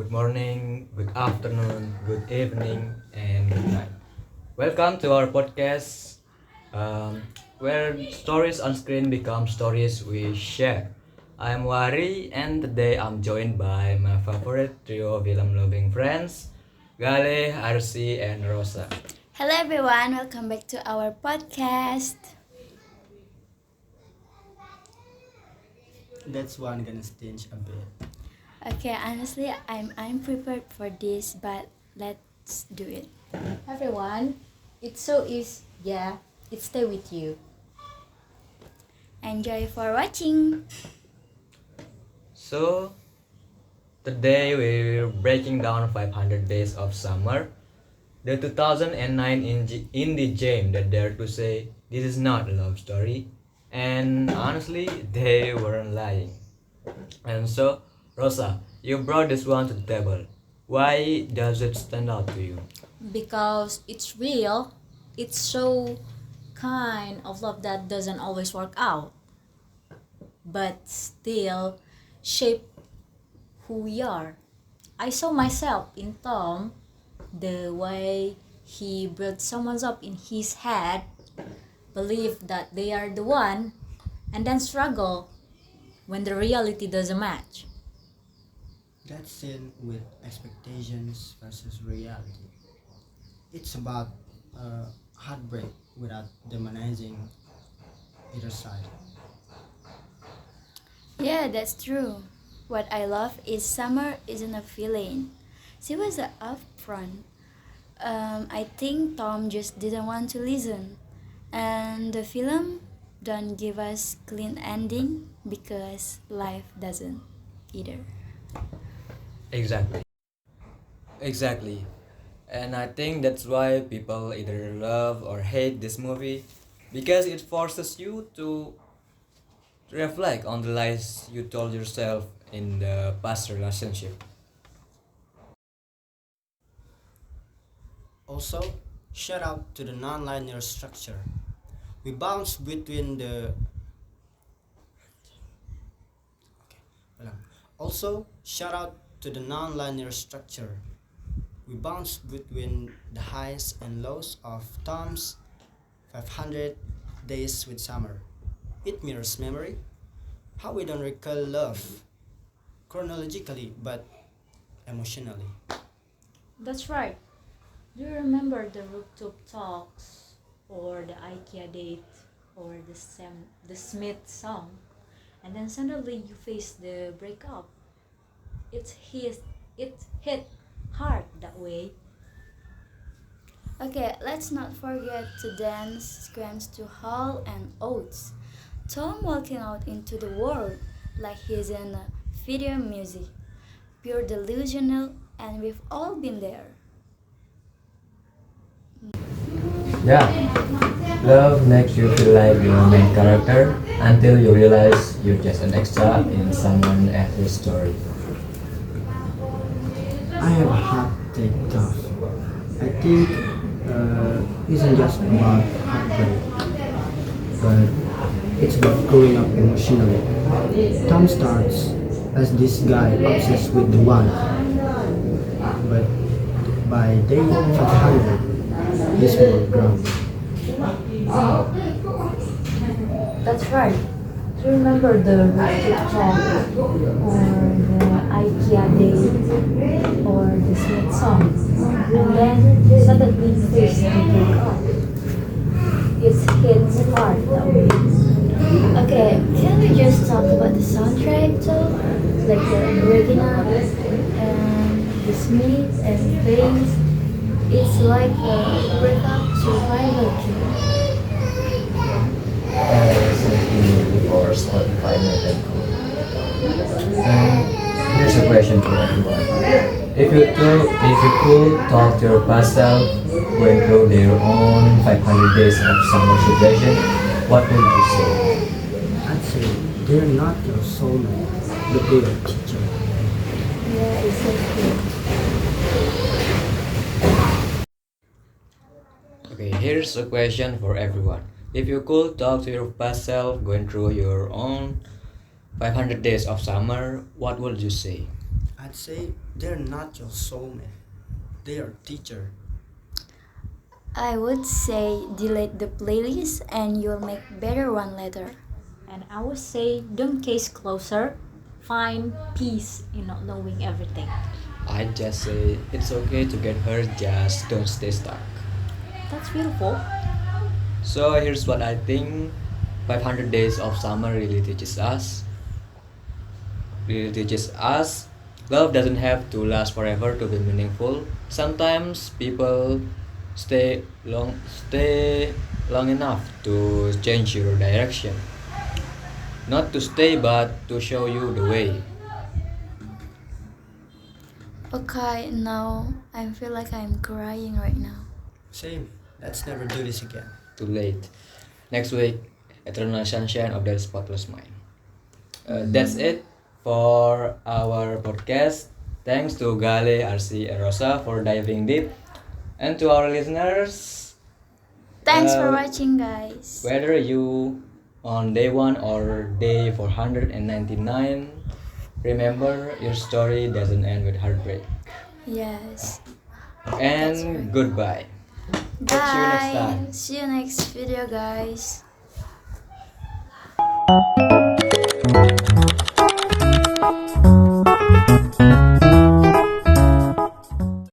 good morning, good afternoon, good evening, and good night. Welcome to our podcast um, where stories on screen become stories we share. I'm Wari, and today I'm joined by my favorite trio of film loving friends, Gale, Arsi, and Rosa. Hello everyone, welcome back to our podcast. That's one gonna stinge a bit. Okay, honestly, I'm unprepared for this, but let's do it. Everyone, it's so easy. Yeah, it stay with you. Enjoy for watching. So, today we're breaking down 500 Days of Summer, the 2009 indie gem that dared to say this is not a love story, and honestly, they weren't lying. And so, Rosa, you brought this one to the table. Why does it stand out to you? Because it's real. It's so kind of love that doesn't always work out, but still shape who we are. I saw myself in Tom, the way he built someone up in his head, believe that they are the one, and then struggle when the reality doesn't match. That scene with expectations versus reality. It's about heartbreak without demonizing either side. Yeah, that's true. What I love is Summer isn't a villain. She was upfront. I think Tom just didn't want to listen. And the film don't give us clean ending because life doesn't either. Exactly. Exactly. And I think that's why people either love or hate this movie because it forces you to reflect on the lies you told yourself in the past relationship. Also, shout out to the non-linear structure. We bounce between the Wala. Also, shout out to the non-linear structure. We bounce between the highs and lows of Tom's 500 Days with Summer. It mirrors memory, how we don't recall love chronologically but emotionally. That's right. Do you remember the rooftop talks or the IKEA date or the Smith song? And then suddenly you face the breakup. It hit hard that way. Okay, let's not forget to dance sequence to Hall and Oates. Tom walking out into the world like he's in a video music. Pure delusional, and we've all been there. Yeah, love makes you feel like you're the main character until you realize you're just an extra in someone else's story. I have a hot take tough. I think isn't just about heartbreak, but it's about growing up emotionally. Tom starts as this guy obsessed with the wife, but by day 500, he's more grounded. That's right. Do you remember the rooftop talk or the IKEA date or the Smith song? And then suddenly you face the breakup. It hits hard that way. Okay, can we just talk about the soundtrack too? Like the original and the Smith and bass. It's like a breakup survival kit. For Spotify method. And here's a question for everyone. If you could talk to your past self going through their own 500 days of summer situation, what would you say? I'd say they're not your soulmate, but they're a teacher. Yeah, it's so cool. Okay, here's a question for everyone. If you could talk to your past self going through your own 500 days of summer, what would you say? I'd say they're not your soulmate. They are teacher. I would say delete the playlist and you'll make better one later. And I would say don't case closer. Find peace in not knowing everything. I just say it's okay to get hurt, just don't stay stuck. That's beautiful. So here's what I think 500 Days of Summer really teaches us. Love doesn't have to last forever to be meaningful. Sometimes people stay long enough to change your direction. Not to stay but to show you the way. Okay, now I feel like I'm crying right now. Same. Let's never do this again. Too late. Next week, Eternal Sunshine of the Spotless Mind. That's it for our podcast. Thanks to Gale, RC, and Rosa for diving deep. And to our listeners, Thanks for Uh, watching, guys. whether you on day 1 or day 499, remember your story doesn't end with heartbreak. Yes. And goodbye. Catch you next time. Bye. See you next video, guys.